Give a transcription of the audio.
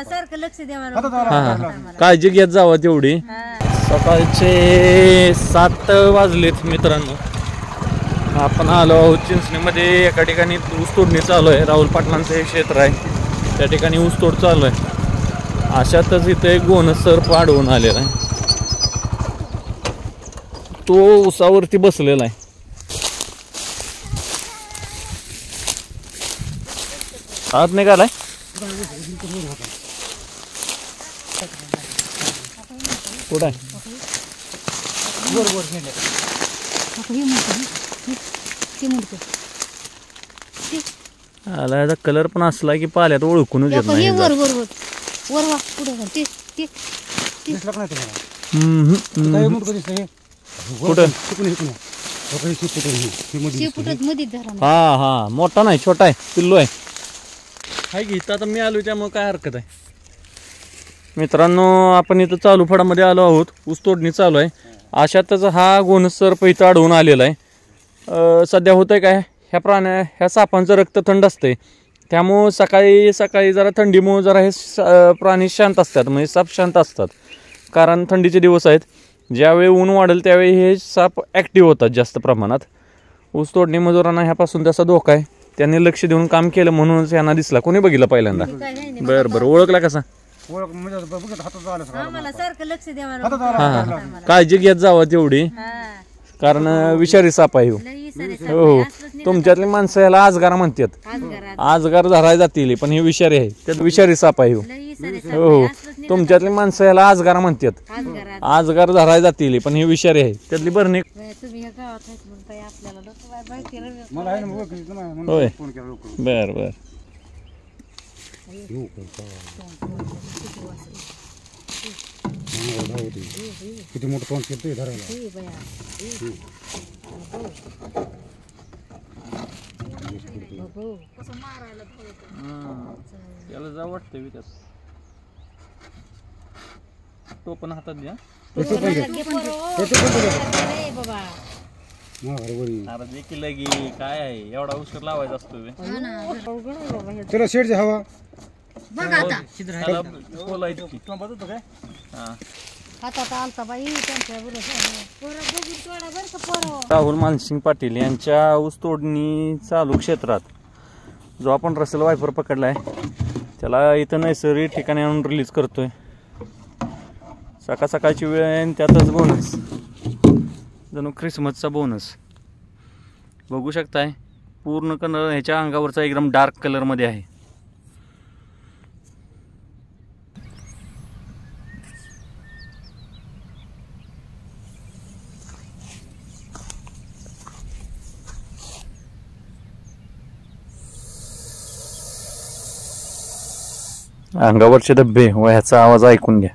आम्हाला सारखं लक्ष द्यावं. हा काळजी घेत जावं तेवढी. सकाळचे 7 वाजलेत मित्रांनो. आपण आलो आहोत चिंचणीमध्ये. एका ठिकाणी ऊस तोडणी चालू आहे. राहुल पाटलांचं हे क्षेत्र आहे, त्या ठिकाणी ऊस तोड चालू आहे. अशातच इथे एक गोनस सर्प आढळून आलेला आहे. तो ऊसावरती बसलेला आहे. आत निघालाय. कुठं आहे? आला याचा कलर पण असला की पाल्यात ओळखूनच येत नाही. हा हा मोठा नाही, छोटा आहे, पिल्लू आहे. हाय की इथं आता मी आलो त्यामुळे काय हरकत आहे. मित्रांनो आपण इथं चालू फडामध्ये आलो आहोत. ऊस तोडणी चालू आहे. अशातच हा गोनस सर्प इथं आढळून आलेला आहे. सध्या होतंय काय, ह्या सापांचं रक्त थंड असतंय, त्यामुळं सकाळी सकाळी जरा थंडीमुळे जरा हे प्राणी शांत असतात, म्हणजे साप शांत असतात. कारण थंडीचे दिवस आहेत. ज्यावेळी ऊन वाढेल त्यावेळी हे साप ॲक्टिव्ह होतात जास्त प्रमाणात. ऊस तोडणी मजुरांना ह्यापासून त्याचा धोका आहे. त्यांनी लक्ष देऊन काम केलं म्हणूनच यांना दिसला. कोणी बघितलं पहिल्यांदा? बरं बरं. ओळखला कसा? आम्हाला सारखं लक्ष द्यावं. हा काळजी घेत जावं तेवढी, कारण विषारी साप आहे. हो तुमच्यातली माणसं याला आजगार म्हणतात. आजगार धराय जातील पण हे विषारी आहे. त्यात विषारी साप आहे. हो तुमच्यातली माणसं याला आजगार म्हणतात. आजगार धराय जातील पण हे विषारी आहे. त्यातली बरणी होय. बर बर. किती मोठं तोंड केलंय धरायला. त्याला जा वाटतंय त्यात. तो पण हातात द्या. लगी काय आहे एवढा उशीर लावायचा असतो. चला शेडची हवा राहुल मानसिंग पाटील यांच्या ऊस तोडणी चालू क्षेत्रात जो आपण रसेल वायपर पकडलाय त्याला इथं नैसर्गिक ठिकाणी आणून रिलीज करतोय. सकाळ सकाळची वेळ आहे आणि त्यातच बोनस, जणू ख्रिसमसचा बोनस. बघू शकताय पूर्ण कलर ह्याच्या अंगावरचा एकदम डार्क कलरमध्ये आहे. अंगावरचे धब्बे व ह्याचा आवाज ऐकून घ्या.